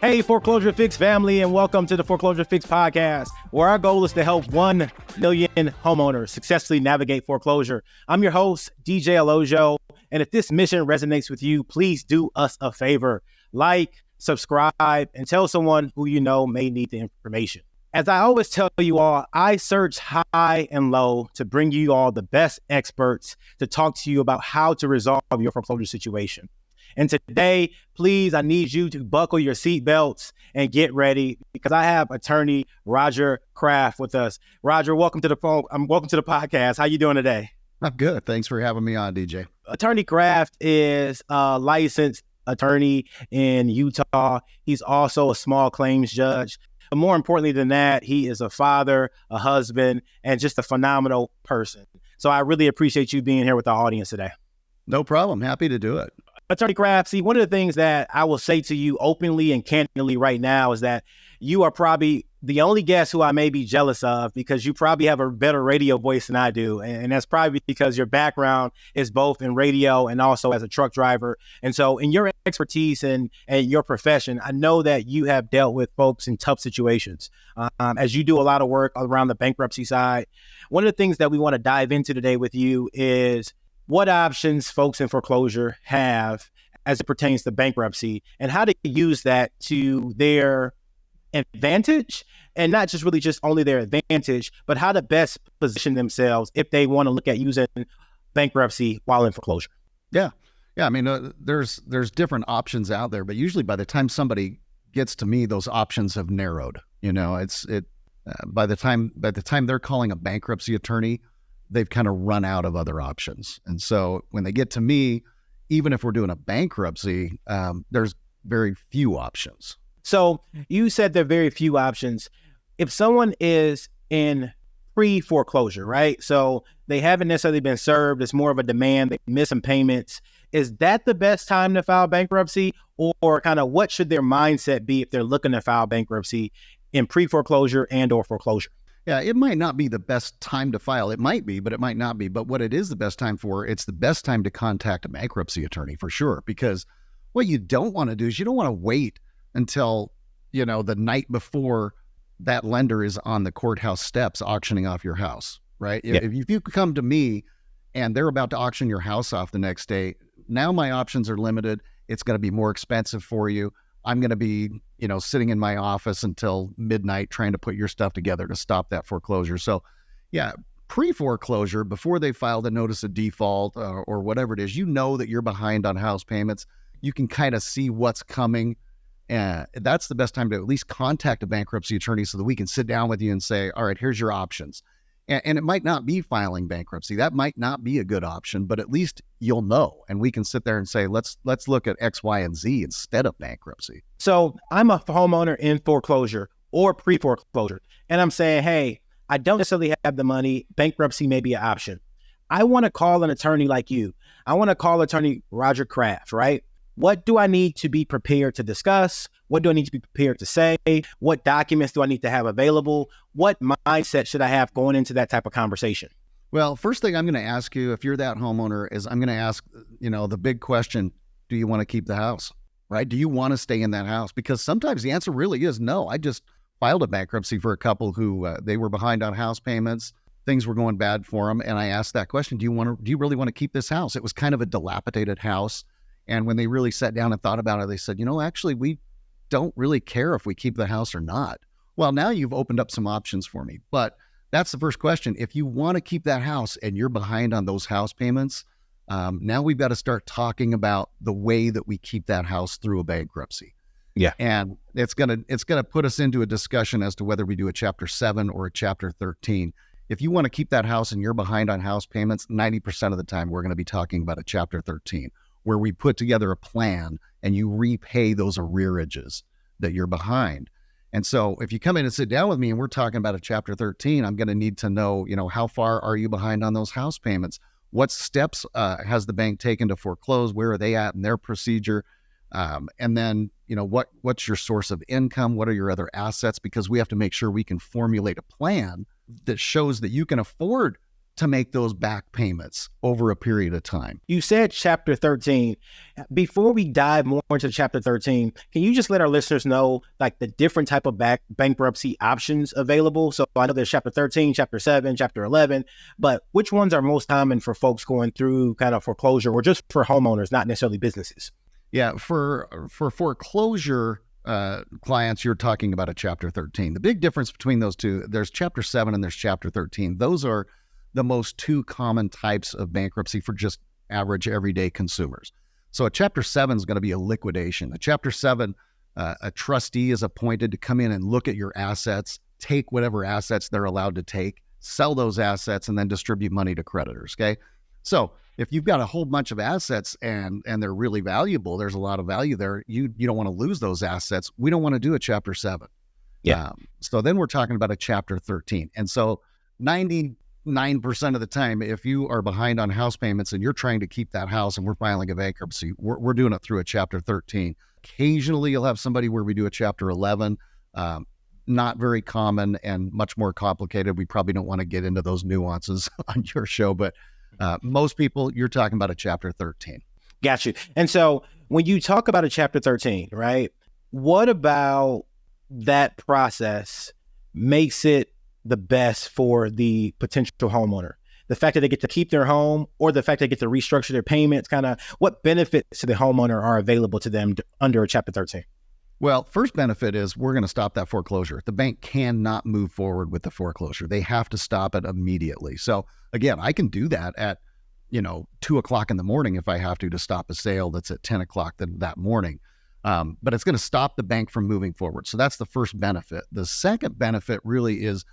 Hey, Foreclosure Fix family, and welcome to the Foreclosure Fix podcast, where our goal is to help 1 million homeowners successfully navigate foreclosure. I'm your host, DJ Alojo, and if this mission resonates with you, please do us a favor. Like, subscribe, and tell someone who you know may need the information. As I always tell you all, I search high and low to bring you all the best experts to talk to you about how to resolve your foreclosure situation. And today, please, I need you to buckle your seatbelts and get ready because I have attorney Roger Kraft with us. Roger, welcome to the podcast. How you doing today? I'm good. Thanks for having me on, DJ. Attorney Kraft is a licensed attorney in Utah. He's also a small claims judge. But more importantly than that, he is a father, a husband, and just a phenomenal person. So I really appreciate you being here with our audience today. No problem. Happy to do it. Attorney Kraft, see, one of the things that I will say to you openly and candidly right now is that you are probably the only guest who I may be jealous of because you probably have a better radio voice than I do. And that's probably because your background is both in radio and also as a truck driver. And so in your expertise and your profession, I know that you have dealt with folks in tough situations as you do a lot of work around the bankruptcy side. One of the things that we want to dive into today with you is what options folks in foreclosure have as it pertains to bankruptcy and how to use that to their advantage, and not just really just only their advantage, but how to best position themselves if they want to look at using bankruptcy while in foreclosure. Yeah. I mean, there's different options out there, but usually by the time somebody gets to me, those options have narrowed. By the time they're calling a bankruptcy attorney, they've kind of run out of other options. And so when they get to me, even if we're doing a bankruptcy, there's very few options. So you said there are very few options. If someone is in pre-foreclosure, right? So they haven't necessarily been served. It's more of a demand. They miss some payments. Is that the best time to file bankruptcy? Or kind of what should their mindset be if they're looking to file bankruptcy in pre-foreclosure and or foreclosure? Yeah, it might not be the best time to file. It might be, but it might not be. But what it is the best time for, it's the best time to contact a bankruptcy attorney for sure. Because what you don't want to do is you don't want to wait until, the night before that lender is on the courthouse steps auctioning off your house, right? Yeah. If you come to me and they're about to auction your house off the next day, now my options are limited. It's going to be more expensive for you. I'm going to be, sitting in my office until midnight trying to put your stuff together to stop that foreclosure. So yeah, pre-foreclosure, before they file the notice of default or whatever it is, that you're behind on house payments. You can kind of see what's coming. And that's the best time to at least contact a bankruptcy attorney so that we can sit down with you and say, all right, here's your options. And it might not be filing bankruptcy. That might not be a good option, but at least you'll know. And we can sit there and say, let's look at X, Y, and Z instead of bankruptcy. So I'm a homeowner in foreclosure or pre-foreclosure, and I'm saying, hey, I don't necessarily have the money. Bankruptcy may be an option. I want to call an attorney like you. I want to call attorney Roger Kraft, right? What do I need to be prepared to discuss? What do I need to be prepared to say? What documents do I need to have available? What mindset should I have going into that type of conversation? Well, first thing I'm going to ask you, if you're that homeowner, is I'm going to ask, the big question, do you want to keep the house, right? Do you want to stay in that house? Because sometimes the answer really is no. I just filed a bankruptcy for a couple who they were behind on house payments. Things were going bad for them. And I asked that question, do you really want to keep this house? It was kind of a dilapidated house. And when they really sat down and thought about it, they said, actually, we don't really care if we keep the house or not. Well, now you've opened up some options for me. But that's the first question. If you want to keep that house and you're behind on those house payments, now we've got to start talking about the way that we keep that house through a bankruptcy. Yeah. And it's gonna put us into a discussion as to whether we do a Chapter 7 or a Chapter 13. If you want to keep that house and you're behind on house payments, 90% of the time we're going to be talking about a Chapter 13. Where we put together a plan and you repay those arrearages that you're behind. And so if you come in and sit down with me and we're talking about a Chapter 13, I'm going to need to know, how far are you behind on those house payments? What steps has the bank taken to foreclose? Where are they at in their procedure? And then, what's your source of income? What are your other assets? Because we have to make sure we can formulate a plan that shows that you can afford to make those back payments over a period of time. You said Chapter 13. Before we dive more into Chapter 13, can you just let our listeners know like the different type of bankruptcy options available? So I know there's Chapter 13, Chapter 7, Chapter 11, but which ones are most common for folks going through kind of foreclosure or just for homeowners, not necessarily businesses? Yeah, for foreclosure clients, you're talking about a Chapter 13. The big difference between those two, there's Chapter 7 and there's Chapter 13. Those are the most two common types of bankruptcy for just average everyday consumers. So a Chapter 7 is going to be a liquidation. A Chapter 7, a trustee is appointed to come in and look at your assets, take whatever assets they're allowed to take, sell those assets, and then distribute money to creditors, okay? So if you've got a whole bunch of assets and they're really valuable, there's a lot of value there, you don't want to lose those assets. We don't want to do a Chapter 7. Yeah. So then we're talking about a Chapter 13. And so 99% of the time, if you are behind on house payments and you're trying to keep that house and we're filing a bankruptcy, we're doing it through a Chapter 13. Occasionally, you'll have somebody where we do a Chapter 11. Not very common and much more complicated. We probably don't want to get into those nuances on your show, but most people, you're talking about a Chapter 13. Got you. And so when you talk about a Chapter 13, right, what about that process makes it the best for the potential homeowner? The fact that they get to keep their home or the fact they get to restructure their payments, kind of what benefits to the homeowner are available to them under a Chapter 13? Well, first benefit is we're going to stop that foreclosure. The bank cannot move forward with the foreclosure. They have to stop it immediately. So again, I can do that at 2:00 in the morning if I have to stop a sale that's at 10 o'clock that morning. But it's going to stop the bank from moving forward. So that's the first benefit. The second benefit really is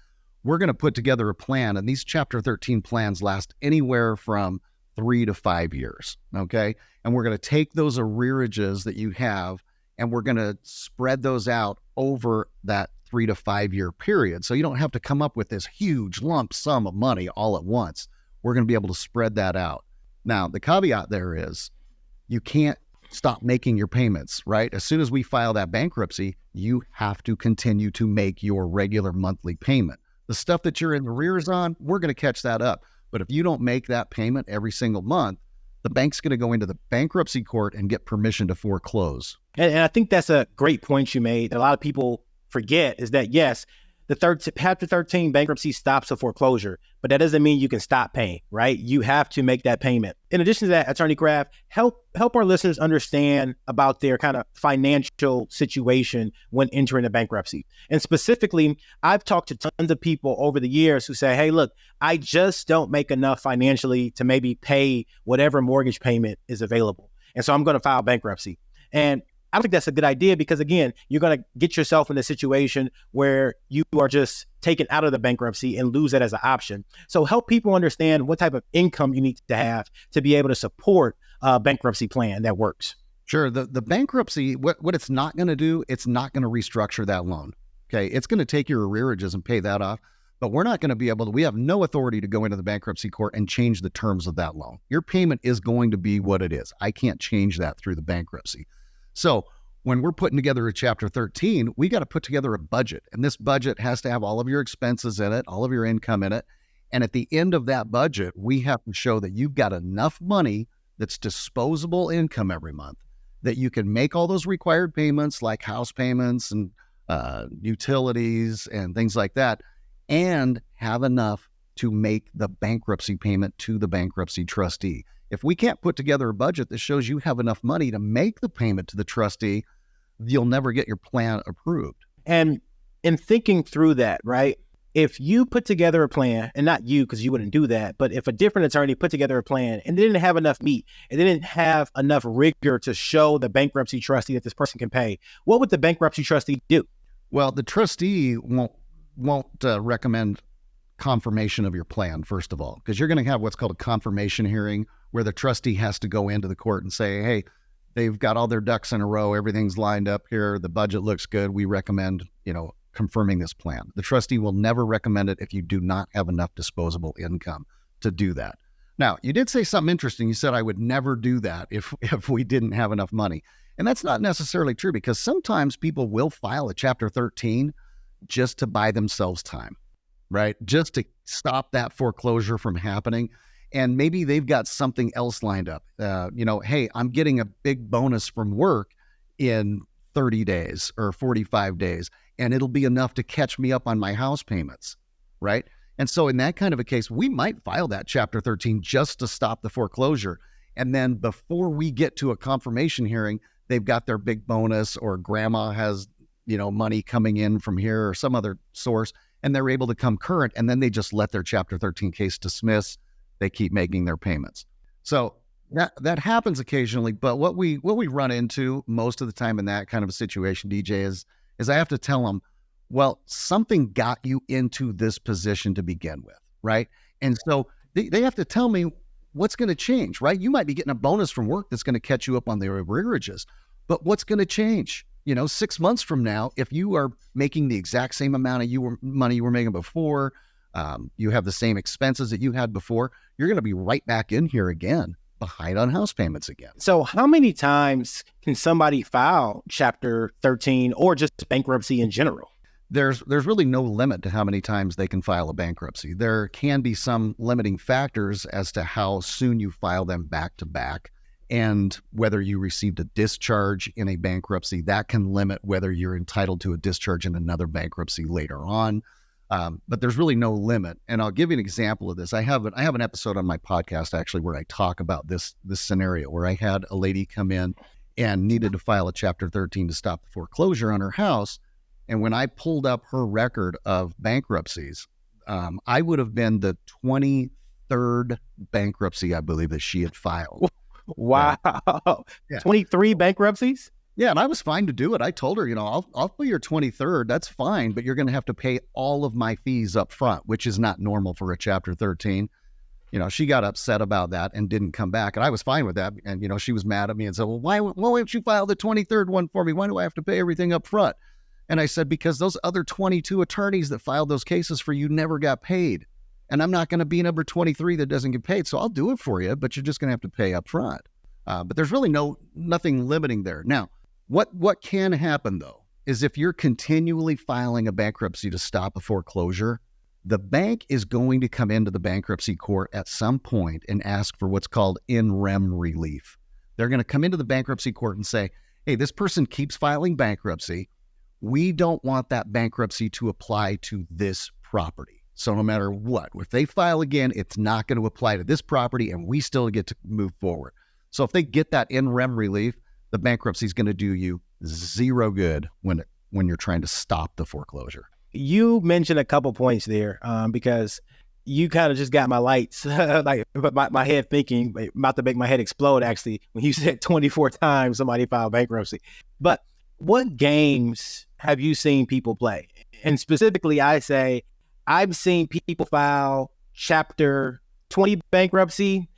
we're going to put together a plan, and these Chapter 13 plans last anywhere from 3 to 5 years, okay? And we're going to take those arrearages that you have, and we're going to spread those out over that 3 to 5 year period. So you don't have to come up with this huge lump sum of money all at once. We're going to be able to spread that out. Now, the caveat there is you can't stop making your payments, right? As soon as we file that bankruptcy, you have to continue to make your regular monthly payment. The stuff that you're in arrears on, we're going to catch that up. But if you don't make that payment every single month, the bank's going to go into the bankruptcy court and get permission to foreclose. And I think that's a great point you made that a lot of people forget is that, yes, the Chapter 13 bankruptcy stops a foreclosure, but that doesn't mean you can stop paying, right? You have to make that payment. In addition to that, Attorney Kraft, help our listeners understand about their kind of financial situation when entering a bankruptcy. And specifically, I've talked to tons of people over the years who say, hey, look, I just don't make enough financially to maybe pay whatever mortgage payment is available. And so I'm going to file bankruptcy. And I don't think that's a good idea because, again, you're going to get yourself in a situation where you are just taken out of the bankruptcy and lose that as an option. So help people understand what type of income you need to have to be able to support a bankruptcy plan that works. Sure. The bankruptcy, what it's not going to do, it's not going to restructure that loan. Okay. It's going to take your arrearages and pay that off, but we're not going to be able to, we have no authority to go into the bankruptcy court and change the terms of that loan. Your payment is going to be what it is. I can't change that through the bankruptcy. So when we're putting together a Chapter 13, we got to put together a budget. And this budget has to have all of your expenses in it, all of your income in it. And at the end of that budget, we have to show that you've got enough money that's disposable income every month that you can make all those required payments like house payments and utilities and things like that, and have enough to make the bankruptcy payment to the bankruptcy trustee. If we can't put together a budget that shows you have enough money to make the payment to the trustee, you'll never get your plan approved. And in thinking through that, right, if you put together a plan, and not you because you wouldn't do that, but if a different attorney put together a plan and they didn't have enough meat and they didn't have enough rigor to show the bankruptcy trustee that this person can pay, what would the bankruptcy trustee do? Well, the trustee won't recommend confirmation of your plan, first of all, because you're going to have what's called a confirmation hearing where the trustee has to go into the court and say, hey, they've got all their ducks in a row. Everything's lined up here. The budget looks good. We recommend, confirming this plan. The trustee will never recommend it if you do not have enough disposable income to do that. Now, you did say something interesting. You said I would never do that if we didn't have enough money. And that's not necessarily true because sometimes people will file a Chapter 13 just to buy themselves time. right? Just to stop that foreclosure from happening. And maybe they've got something else lined up. Hey, I'm getting a big bonus from work in 30 days or 45 days, and it'll be enough to catch me up on my house payments, right? And so in that kind of a case, we might file that Chapter 13 just to stop the foreclosure. And then before we get to a confirmation hearing, they've got their big bonus, or grandma has, money coming in from here or some other source, and they're able to come current, and then they just let their Chapter 13 case dismiss. They keep making their payments. So that happens occasionally, but what we run into most of the time in that kind of a situation, DJ, is I have to tell them, well, something got you into this position to begin with, right? And so they have to tell me what's going to change, right? You might be getting a bonus from work that's going to catch you up on the arrearages, but what's going to change? 6 months from now, if you are making the exact same amount of money you were making before, you have the same expenses that you had before, you're going to be right back in here again, behind on house payments again. So how many times can somebody file Chapter 13 or just bankruptcy in general? There's really no limit to how many times they can file a bankruptcy. There can be some limiting factors as to how soon you file them back to back, and whether you received a discharge in a bankruptcy. That can limit whether you're entitled to a discharge in another bankruptcy later on. But there's really no limit. And I'll give you an example of this. I have an episode on my podcast actually where I talk about this scenario where I had a lady come in and needed to file a Chapter 13 to stop the foreclosure on her house. And when I pulled up her record of bankruptcies, I would have been the 23rd bankruptcy, I believe, that she had filed. Wow. Yeah. 23 bankruptcies? Yeah, and I was fine to do it. I told her, I'll pay your 23rd. That's fine, but you're going to have to pay all of my fees up front, which is not normal for a Chapter 13. She got upset about that and didn't come back, and I was fine with that. And she was mad at me and said, "Well, why won't you file the 23rd one for me? Why do I have to pay everything up front?" And I said, "Because those other 22 attorneys that filed those cases for you never got paid, and I'm not going to be number 23 that doesn't get paid. So I'll do it for you, but you're just going to have to pay up front." But there's really nothing limiting there. Now, what can happen, though, is if you're continually filing a bankruptcy to stop a foreclosure, the bank is going to come into the bankruptcy court at some point and ask for what's called in rem relief. They're going to come into the bankruptcy court and say, "Hey, this person keeps filing bankruptcy. We don't want that bankruptcy to apply to this property. So no matter what, if they file again, it's not going to apply to this property, and we still get to move forward." So if they get that in rem relief, the bankruptcy is going to do you zero good when you're trying to stop the foreclosure. You mentioned a couple points there because you kind of just got my lights, like my head thinking, about to make my head explode, actually, when you said 24 times somebody filed bankruptcy. But what games have you seen people play? And specifically, I say I've seen people file Chapter 20 bankruptcy,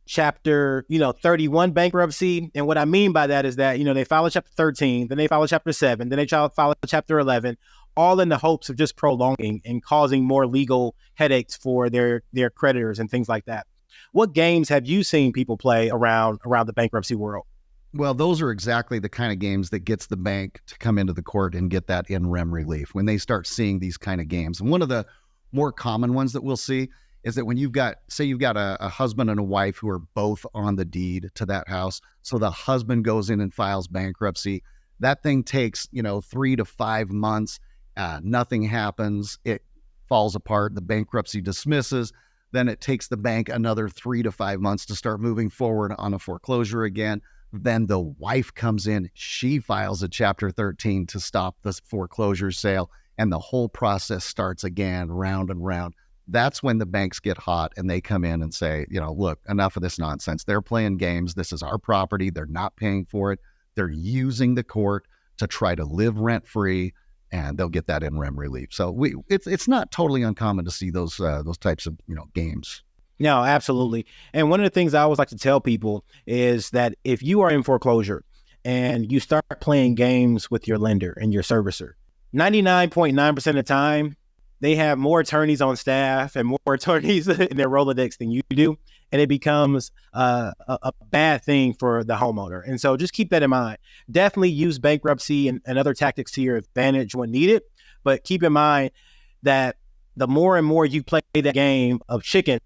Chapter 31 bankruptcy. And what I mean by that is that, they file a Chapter 13, then they file a Chapter 7, then they file a Chapter 11, all in the hopes of just prolonging and causing more legal headaches for their creditors and things like that. What games have you seen people play around the bankruptcy world? Well, those are exactly the kind of games that gets the bank to come into the court and get that in rem relief when they start seeing these kind of games. And one of the more common ones that we'll see is that when you've got a husband and a wife who are both on the deed to that house. So the husband goes in and files bankruptcy. That thing takes, 3 to 5 months. Nothing happens. It falls apart. The bankruptcy dismisses. Then it takes the bank another 3 to 5 months to start moving forward on a foreclosure again. Then the wife comes in. She files a Chapter 13 to stop the foreclosure sale. And the whole process starts again, round and round. That's when the banks get hot and they come in and say, look, enough of this nonsense. They're playing games. This is our property. They're not paying for it. They're using the court to try to live rent-free, and they'll get that in rem relief. So it's not totally uncommon to see those types of games. No, absolutely. And one of the things I always like to tell people is that if you are in foreclosure and you start playing games with your lender and your servicer, 99.9% of the time, they have more attorneys on staff and more attorneys in their Rolodex than you do. And it becomes a bad thing for the homeowner. And so just keep that in mind. Definitely use bankruptcy and other tactics to your advantage when needed. But keep in mind that the more and more you play that game of chicken,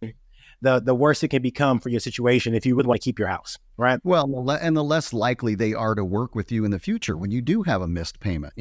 the worse it can become for your situation if you really want to keep your house, right? Well, and the less likely they are to work with you in the future when you do have a missed payment.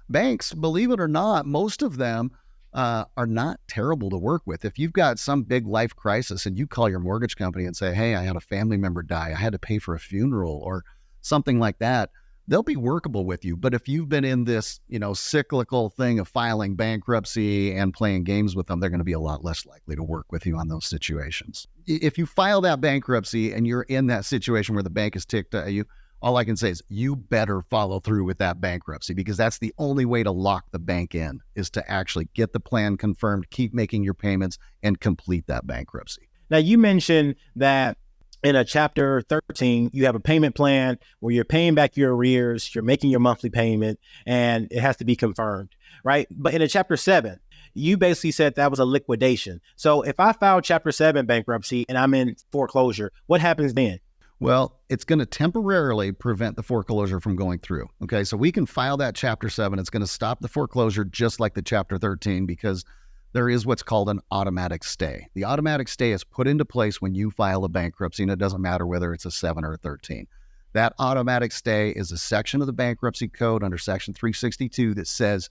Banks, believe it or not, most of them are not terrible to work with. If you've got some big life crisis and you call your mortgage company and say, hey, I had a family member die, I had to pay for a funeral or something like that, they'll be workable with you. But if you've been in this, cyclical thing of filing bankruptcy and playing games with them, they're going to be a lot less likely to work with you on those situations. If you file that bankruptcy and you're in that situation where the bank is ticked at you, all I can say is you better follow through with that bankruptcy, because that's the only way to lock the bank in, is to actually get the plan confirmed, keep making your payments, and complete that bankruptcy. Now, you mentioned that in a Chapter 13, you have a payment plan where you're paying back your arrears, you're making your monthly payment, and it has to be confirmed, right? But in a Chapter 7, you basically said that was a liquidation. So if I file Chapter 7 bankruptcy and I'm in foreclosure, what happens then? Well, it's going to temporarily prevent the foreclosure from going through. Okay, so we can file that Chapter 7. It's going to stop the foreclosure just like the Chapter 13, because there is what's called an automatic stay. The automatic stay is put into place when you file a bankruptcy, and it doesn't matter whether it's a 7 or a 13. That automatic stay is a section of the bankruptcy code under Section 362 that says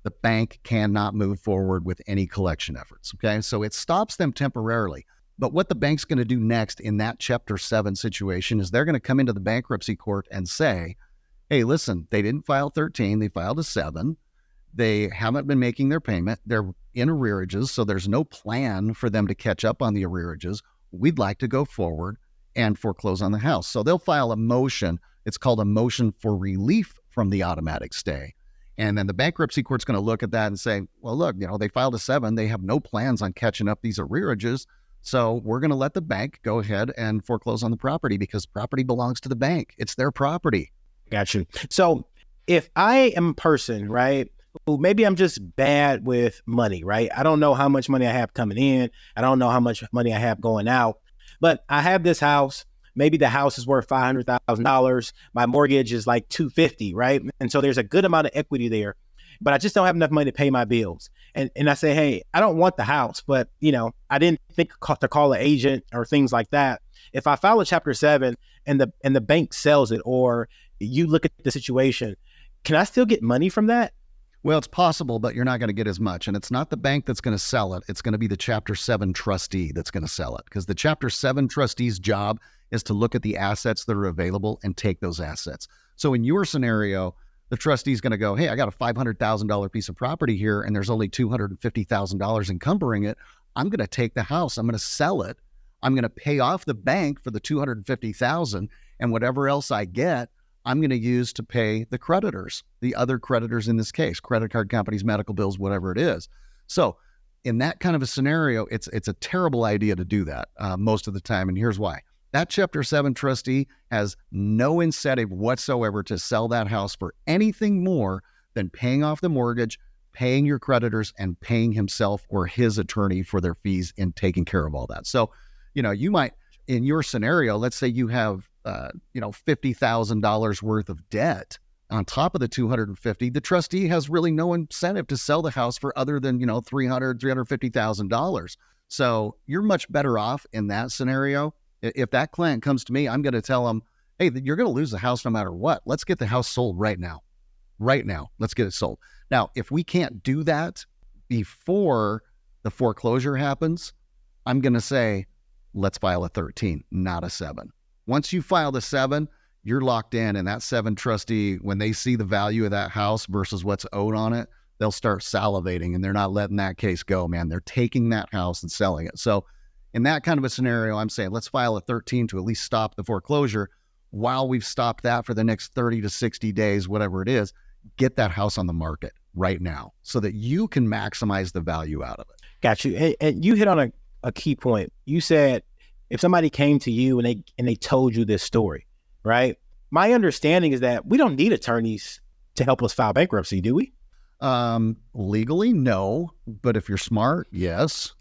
the bank cannot move forward with any collection efforts. Okay, so it stops them temporarily. But what the bank's going to do next in that Chapter 7 situation is they're going to come into the bankruptcy court and say, hey, listen, they didn't file 13, they filed a 7. They haven't been making their payment. They're in arrearages, so there's no plan for them to catch up on the arrearages. We'd like to go forward and foreclose on the house. So they'll file a motion. It's called a motion for relief from the automatic stay. And then the bankruptcy court's going to look at that and say, well, look, they filed a 7. They have no plans on catching up these arrearages. So we're going to let the bank go ahead and foreclose on the property because property belongs to the bank. It's their property. Got you. So if I am a person, right, who maybe I'm just bad with money, right? I don't know how much money I have coming in. I don't know how much money I have going out, but I have this house. Maybe the house is worth $500,000. My mortgage is like $250,000, right? And so there's a good amount of equity there, but I just don't have enough money to pay my bills. And I say, hey, I don't want the house, but I didn't think to call an agent or things like that. If I file a Chapter 7 and the bank sells it, or you look at the situation, can I still get money from that? Well, it's possible, but you're not going to get as much. And it's not the bank that's going to sell it. It's going to be the Chapter 7 trustee that's going to sell it, because the Chapter 7 trustee's job is to look at the assets that are available and take those assets. So in your scenario, the trustee's going to go, hey, I got a $500,000 piece of property here, and there's only $250,000 encumbering it. I'm going to take the house. I'm going to sell it. I'm going to pay off the bank for the $250,000, and whatever else I get, I'm going to use to pay the creditors, the other creditors in this case, credit card companies, medical bills, whatever it is. So in that kind of a scenario, it's a terrible idea to do that most of the time, and here's why. That Chapter 7 trustee has no incentive whatsoever to sell that house for anything more than paying off the mortgage, paying your creditors, and paying himself or his attorney for their fees in taking care of all that. So, you might, in your scenario, let's say you have, $50,000 worth of debt on top of the $250,000. The trustee has really no incentive to sell the house for other than, $300,000, $350,000. So you're much better off in that scenario. If that client comes to me, I'm going to tell them, hey, you're going to lose the house no matter what. Let's get the house sold right now. Right now. Let's get it sold. Now, if we can't do that before the foreclosure happens, I'm going to say, let's file a 13, not a 7. Once you file the 7, you're locked in, and that 7 trustee, when they see the value of that house versus what's owed on it, they'll start salivating, and they're not letting that case go, man. They're taking that house and selling it. So in that kind of a scenario, I'm saying let's file a 13 to at least stop the foreclosure. While we've stopped that for the next 30 to 60 days, whatever it is, get that house on the market right now so that you can maximize the value out of it. Got you. And you hit on a key point. You said if somebody came to you and they told you this story, right? My understanding is that we don't need attorneys to help us file bankruptcy, do we? Legally, no, but if you're smart, yes.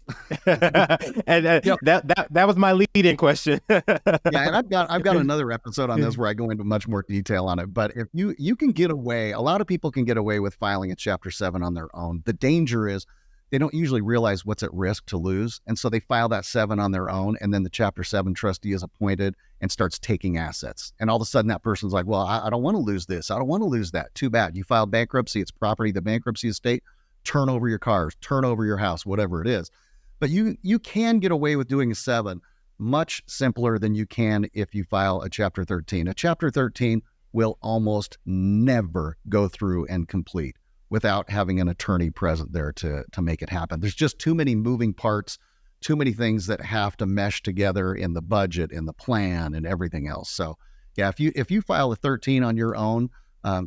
And that was my lead-in question. Yeah, and I've got another episode on this where I go into much more detail on it. But if you can get away, a lot of people can get away with filing a Chapter 7 on their own. The danger is they don't usually realize what's at risk to lose. And so they file that 7 on their own. And then the Chapter 7 trustee is appointed and starts taking assets. And all of a sudden that person's like, well, I don't want to lose this. I don't want to lose that. Too bad. You filed bankruptcy. It's property, the bankruptcy estate. Turn over your cars, turn over your house, whatever it is. But you can get away with doing a 7 much simpler than you can if you file a Chapter 13. A Chapter 13 will almost never go through and complete without having an attorney present there to make it happen. There's just too many moving parts, too many things that have to mesh together in the budget, in the plan, and everything else. So yeah, if you file a 13 on your own,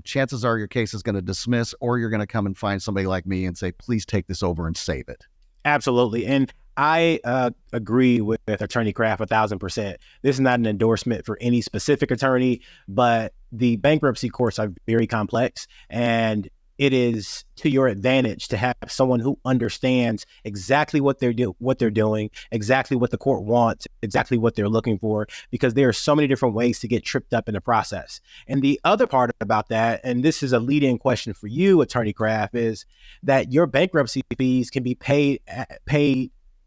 chances are your case is going to dismiss, or you're going to come and find somebody like me and say, please take this over and save it. Absolutely. And I agree with Attorney Kraft 1,000%. This is not an endorsement for any specific attorney, but the bankruptcy courts are very complex, and it is to your advantage to have someone who understands exactly what they're doing, exactly what the court wants, exactly what they're looking for, because there are so many different ways to get tripped up in the process. And the other part about that, and this is a lead-in question for you, Attorney Kraft, is that your bankruptcy fees can be paid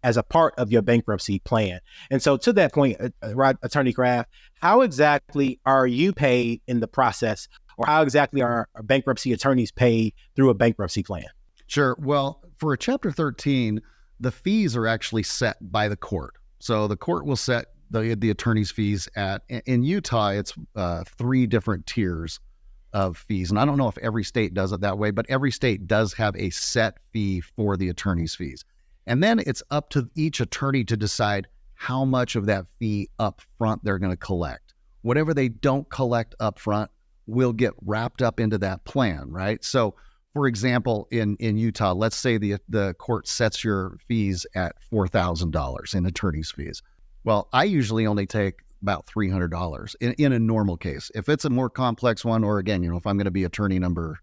as a part of your bankruptcy plan. And so to that point, Attorney Kraft, how exactly are you paid in the process, or how exactly are bankruptcy attorneys paid through a bankruptcy plan? Sure. Well, for a Chapter 13, the fees are actually set by the court. So the court will set the attorney's fees at, in Utah, it's 3 different tiers of fees. And I don't know if every state does it that way, but every state does have a set fee for the attorney's fees. And then it's up to each attorney to decide how much of that fee up front they're going to collect. Whatever they don't collect up front will get wrapped up into that plan, right? So for example, in Utah, let's say the court sets your fees at $4,000 in attorney's fees. Well, I usually only take about $300 in a normal case. If it's a more complex one, or again, if I'm going to be attorney number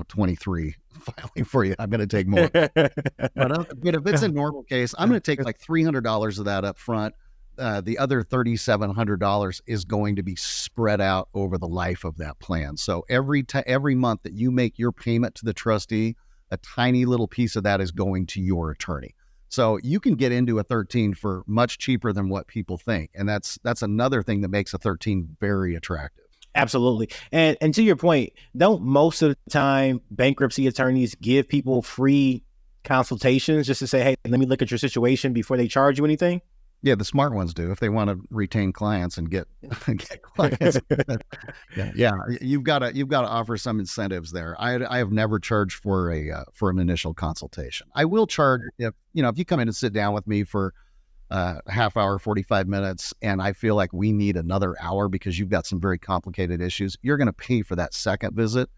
23 filing for you, I'm going to take more. But if it's a normal case, I'm going to take like $300 of that up front. The other $3,700 is going to be spread out over the life of that plan. So every month that you make your payment to the trustee, a tiny little piece of that is going to your attorney. So you can get into a 13 for much cheaper than what people think. And that's another thing that makes a 13 very attractive. Absolutely. And to your point, don't most of the time bankruptcy attorneys give people free consultations just to say, hey, let me look at your situation before they charge you anything? Yeah, the smart ones do if they want to retain clients and get clients. yeah, you've got to offer some incentives there. I have never charged for an initial consultation. I will charge if you come in and sit down with me for half hour, 45 minutes, and I feel like we need another hour because you've got some very complicated issues. You're going to pay for that second visit,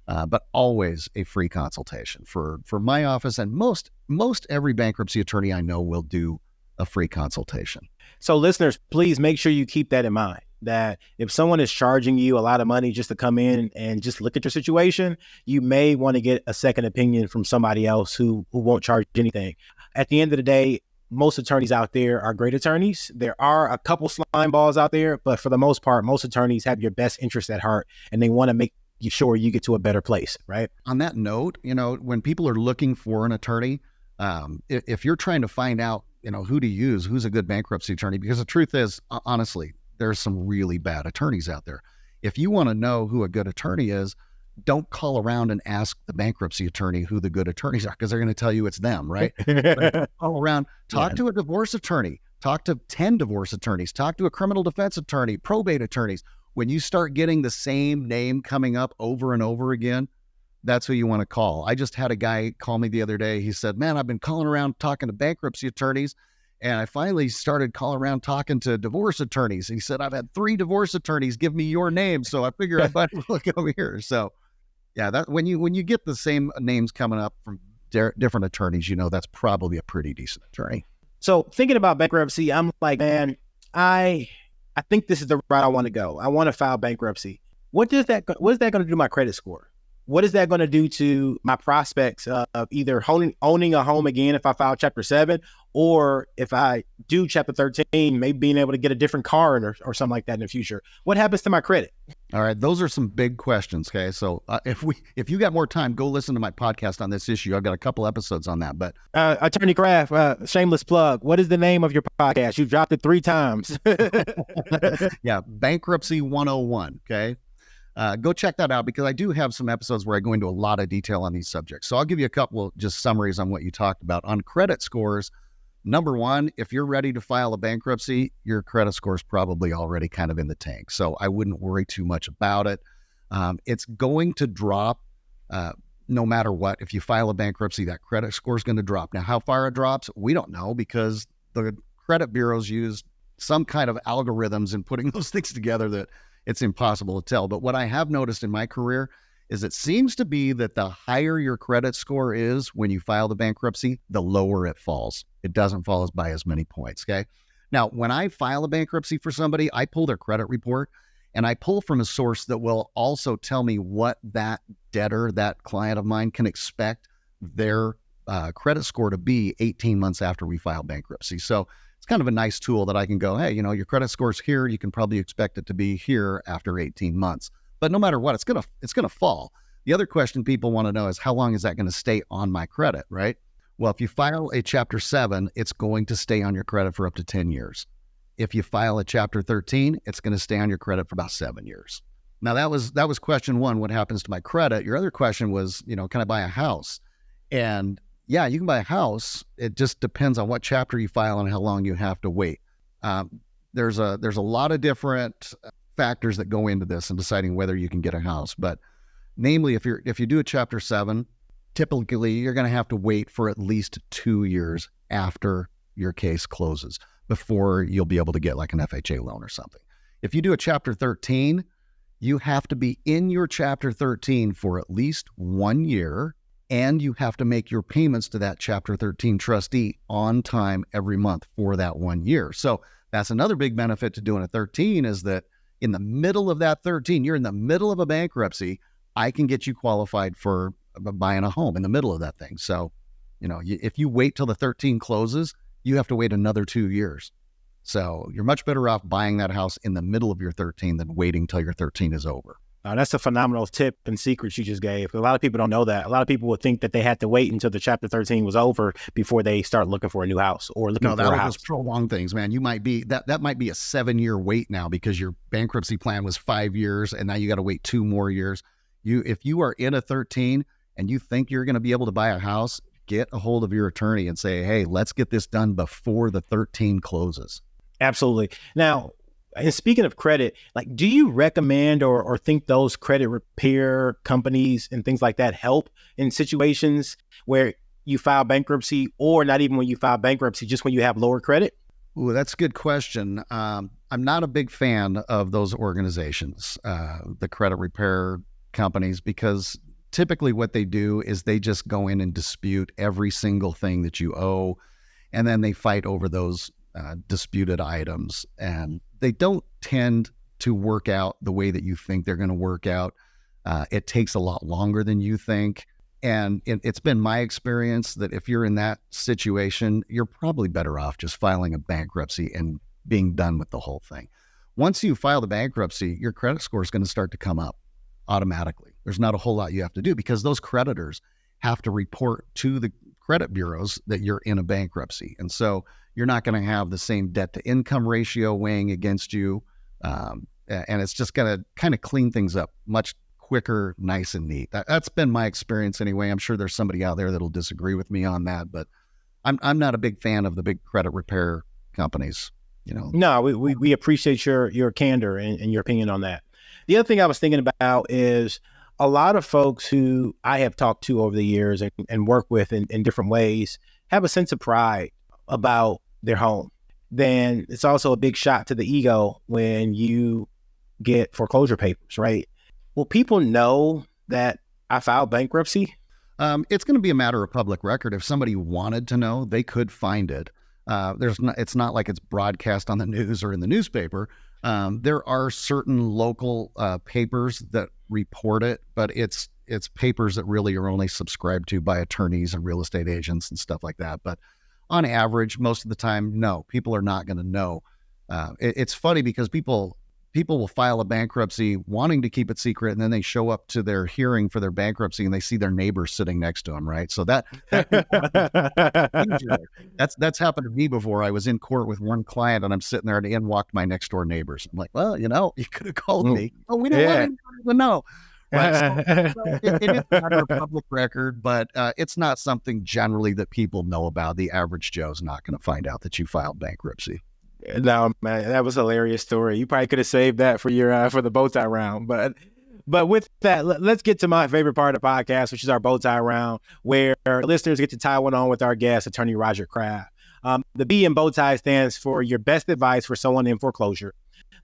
but always a free consultation for my office, and most every bankruptcy attorney I know will do a free consultation. So listeners, please make sure you keep that in mind, that if someone is charging you a lot of money just to come in and just look at your situation, you may want to get a second opinion from somebody else who won't charge anything. At the end of the day, most attorneys out there are great attorneys. There are a couple slime balls out there, but for the most part, most attorneys have your best interest at heart, and they want to make sure you get to a better place, right? On that note, when people are looking for an attorney, if you're trying to find out who to use, who's a good bankruptcy attorney, because the truth is, honestly, there's some really bad attorneys out there. If you want to know who a good attorney is, don't call around and ask the bankruptcy attorney who the good attorneys are, because they're going to tell you it's them, right? But call around, talk to a divorce attorney, talk to 10 divorce attorneys, talk to a criminal defense attorney, probate attorneys. When you start getting the same name coming up over and over again, that's who you want to call. I just had a guy call me the other day. He said, man, I've been calling around talking to bankruptcy attorneys, and I finally started calling around talking to divorce attorneys. He said, I've had 3 divorce attorneys give me your name, so I figure I might look over here. So yeah, that when you get the same names coming up from different attorneys, that's probably a pretty decent attorney. So thinking about bankruptcy, I'm like, man, I think this is the route I want to go. I want to file bankruptcy. What is that going to do to my credit score? What is that going to do to my prospects of either owning a home again if I file Chapter 7, or if I do Chapter 13, maybe being able to get a different car or something like that in the future. What happens to my credit? All right, those are some big questions. Okay, so if you got more time, go listen to my podcast on this issue. I've got a couple episodes on that. But Attorney Kraft, shameless plug. What is the name of your podcast? You've dropped it 3 times. Yeah, Bankruptcy 101. Okay. Go check that out, because I do have some episodes where I go into a lot of detail on these subjects. So I'll give you a couple just summaries on what you talked about. On credit scores, number one, if you're ready to file a bankruptcy, your credit score is probably already kind of in the tank. So I wouldn't worry too much about it. It's going to drop no matter what. If you file a bankruptcy, that credit score is going to drop. Now, how far it drops, we don't know, because the credit bureaus use some kind of algorithms in putting those things together that it's impossible to tell. But what I have noticed in my career is it seems to be that the higher your credit score is when you file the bankruptcy, the lower it falls. It doesn't fall by as many points, okay? Now, when I file a bankruptcy for somebody, I pull their credit report, and I pull from a source that will also tell me what that debtor, that client of mine, can expect their credit score to be 18 months after we file bankruptcy. So it's kind of a nice tool that I can go, hey, your credit score's here. You can probably expect it to be here after 18 months. But no matter what, it's gonna fall. The other question people want to know is, how long is that going to stay on my credit, right? Well, if you file a Chapter 7, it's going to stay on your credit for up to 10 years. If you file a Chapter 13, it's going to stay on your credit for about 7 years. Now, that was question one, what happens to my credit? Your other question was, can I buy a house? And yeah, you can buy a house. It just depends on what chapter you file and how long you have to wait. There's a lot of different factors that go into this and deciding whether you can get a house. But namely, if you do a Chapter 7, typically you're going to have to wait for at least 2 years after your case closes before you'll be able to get like an FHA loan or something. If you do a Chapter 13, you have to be in your Chapter 13 for at least 1 year, and you have to make your payments to that Chapter 13 trustee on time every month for that 1 year. So that's another big benefit to doing a 13, is that in the middle of that 13, you're in the middle of a bankruptcy, I can get you qualified for buying a home in the middle of that thing. So, if you wait till the 13 closes, you have to wait another 2 years. So you're much better off buying that house in the middle of your 13 than waiting till your 13 is over. That's a phenomenal tip and secret you just gave. A lot of people don't know that. A lot of people would think that they had to wait until the Chapter 13 was over before they start looking for a new house or looking for a house. No, that'll just prolong things, man. You might be that might be a 7-year wait now, because your bankruptcy plan was 5 years and now you got to wait 2 more years. If you are in a 13 and you think you're going to be able to buy a house, get a hold of your attorney and say, hey, let's get this done before the 13 closes. Absolutely. Now, and speaking of credit, do you recommend or think those credit repair companies and things like that help in situations where you file bankruptcy, or not even when you file bankruptcy, just when you have lower credit? Ooh, that's a good question. I'm not a big fan of those organizations, the credit repair companies, because typically what they do is they just go in and dispute every single thing that you owe, and then they fight over those disputed items, and they don't tend to work out the way that you think they're going to work out. It takes a lot longer than you think. And it's been my experience that if you're in that situation, you're probably better off just filing a bankruptcy and being done with the whole thing. Once you file the bankruptcy, your credit score is going to start to come up automatically. There's not a whole lot you have to do, because those creditors have to report to the credit bureaus that you're in a bankruptcy. And so you're not going to have the same debt to income ratio weighing against you. And it's just going to kind of clean things up much quicker, nice and neat. That's been my experience anyway. I'm sure there's somebody out there that'll disagree with me on that, but I'm not a big fan of the big credit repair companies. No, we appreciate your candor and your opinion on that. The other thing I was thinking about is a lot of folks who I have talked to over the years and work with in different ways have a sense of pride about their home. Then it's also a big shot to the ego when you get foreclosure papers, right? Well, people know that I filed bankruptcy. It's going to be a matter of public record. If somebody wanted to know, they could find it. It's not like it's broadcast on the news or in the newspaper. There are certain local papers that report it, but it's papers that really are only subscribed to by attorneys and real estate agents and stuff like that. But On average, most of the time, no, people are not going to know. It's funny because people will file a bankruptcy wanting to keep it secret, and then they show up to their hearing for their bankruptcy and they see their neighbor sitting next to them, right? So that's happened to me before. I was in court with one client and I'm sitting there and in walked my next door neighbors. I'm like, well, you could have called me. Oh, we don't want anybody to know. Right. So it is a matter of public record, but it's not something generally that people know about. The average Joe's not going to find out that you filed bankruptcy. No, man, that was a hilarious story. You probably could have saved that for your for the bow tie round. But with that, let's get to my favorite part of the podcast, which is our bow tie round, where listeners get to tie one on with our guest, attorney Roger Kraft. The B in bow tie stands for your best advice for someone in foreclosure.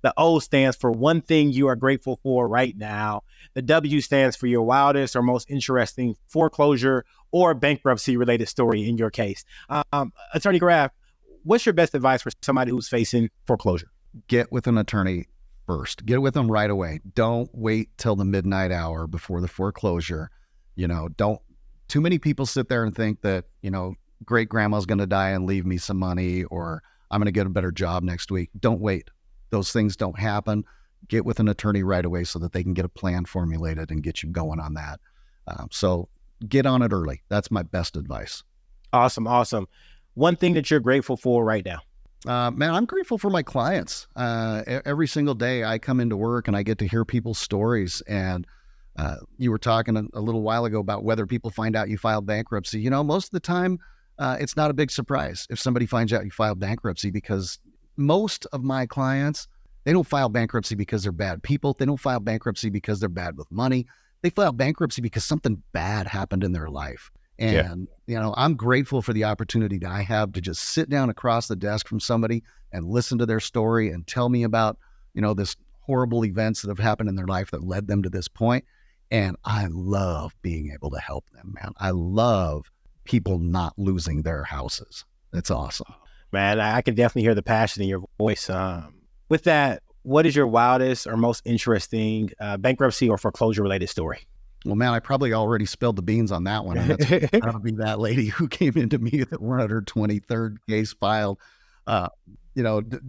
The O stands for one thing you are grateful for right now. The W stands for your wildest or most interesting foreclosure or bankruptcy related story in your case. Attorney Kraft, what's your best advice for somebody who's facing foreclosure? Get with an attorney first. Get with them right away. Don't wait till the midnight hour before the foreclosure. Don't too many people sit there and think that, great grandma's going to die and leave me some money, or I'm going to get a better job next week. Don't wait. Those things don't happen. Get with an attorney right away so that they can get a plan formulated and get you going on that. So get on it early. That's my best advice. Awesome. One thing that you're grateful for right now? Man, I'm grateful for my clients. Every single day I come into work and I get to hear people's stories. And you were talking a little while ago about whether people find out you filed bankruptcy. Most of the time, it's not a big surprise if somebody finds out you filed bankruptcy, because most of my clients, they don't file bankruptcy because they're bad people. They don't file bankruptcy because they're bad with money. They file bankruptcy because something bad happened in their life. And, I'm grateful for the opportunity that I have to just sit down across the desk from somebody and listen to their story and tell me about, this horrible events that have happened in their life that led them to this point. And I love being able to help them, man. I love people not losing their houses. It's awesome. Man, I can definitely hear the passion in your voice. With that, what is your wildest or most interesting bankruptcy or foreclosure related story? Well, man, I probably already spilled the beans on that one. And that'll be that lady who came into me that we're at her 23rd case filed.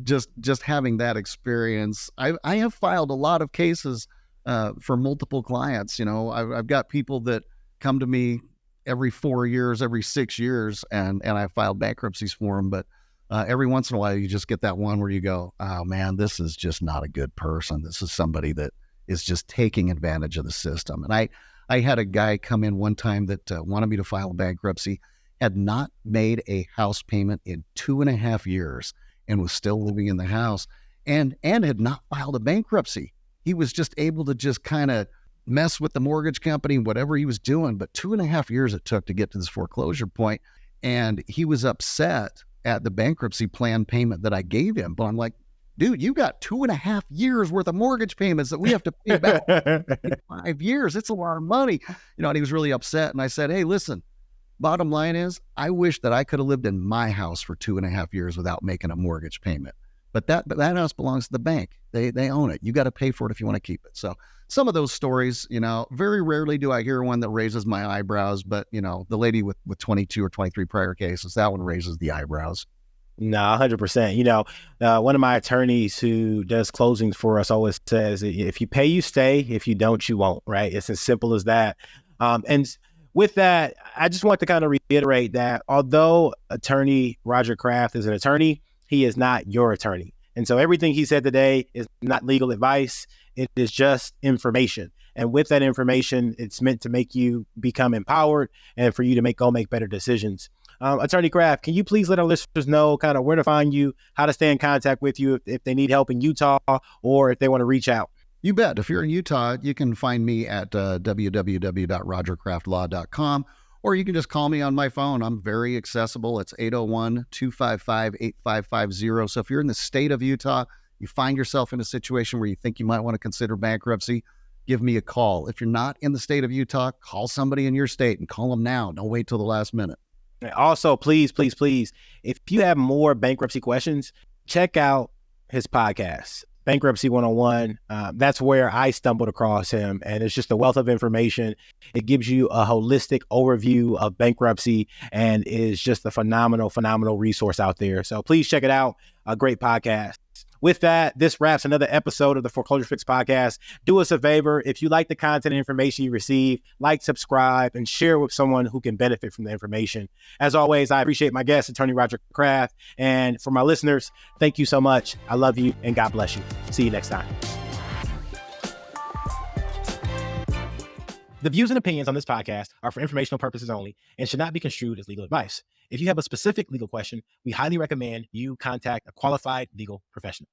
Just having that experience. I have filed a lot of cases for multiple clients. I've got people that come to me every 4 years, every 6 years, and I filed bankruptcies for them. But every once in a while, you just get that one where you go, oh, man, this is just not a good person. This is somebody that is just taking advantage of the system. And I had a guy come in one time that wanted me to file bankruptcy, had not made a house payment in 2.5 years and was still living in the house and had not filed a bankruptcy. He was just able to just kind of mess with the mortgage company, whatever he was doing. But 2.5 years it took to get to this foreclosure point. And he was upset at the bankruptcy plan payment that I gave him. But I'm like, dude, you got 2.5 years worth of mortgage payments that we have to pay back in 5 years. It's a lot of money. And he was really upset. And I said, hey, listen, bottom line is I wish that I could have lived in my house for 2.5 years without making a mortgage payment. But that house belongs to the bank. They own it. You got to pay for it if you want to keep it. So some of those stories, very rarely do I hear one that raises my eyebrows. But, the lady with 22 or 23 prior cases, that one raises the eyebrows. No, 100%. One of my attorneys who does closings for us always says, if you pay, you stay. If you don't, you won't, right? It's as simple as that. And with that, I just want to kind of reiterate that although attorney Roger Kraft is an attorney, he is not your attorney. And so everything he said today is not legal advice. It is just information. And with that information, it's meant to make you become empowered and for you to go make better decisions. Attorney Kraft, can you please let our listeners know kind of where to find you, how to stay in contact with you if they need help in Utah or if they want to reach out? You bet. If you're in Utah, you can find me at www.rogerkraftlaw.com, or you can just call me on my phone. I'm very accessible. It's 801-255-8550. So if you're in the state of Utah, you find yourself in a situation where you think you might want to consider bankruptcy, give me a call. If you're not in the state of Utah, call somebody in your state and call them now. Don't wait till the last minute. Also, please, if you have more bankruptcy questions, check out his podcast, Bankruptcy 101. That's where I stumbled across him. And it's just a wealth of information. It gives you a holistic overview of bankruptcy and is just a phenomenal, phenomenal resource out there. So please check it out. A great podcast. With that, this wraps another episode of the Foreclosure Fix podcast. Do us a favor. If you like the content and information you receive, like, subscribe, and share with someone who can benefit from the information. As always, I appreciate my guest, attorney Roger Kraft. And for my listeners, thank you so much. I love you and God bless you. See you next time. The views and opinions on this podcast are for informational purposes only and should not be construed as legal advice. If you have a specific legal question, we highly recommend you contact a qualified legal professional.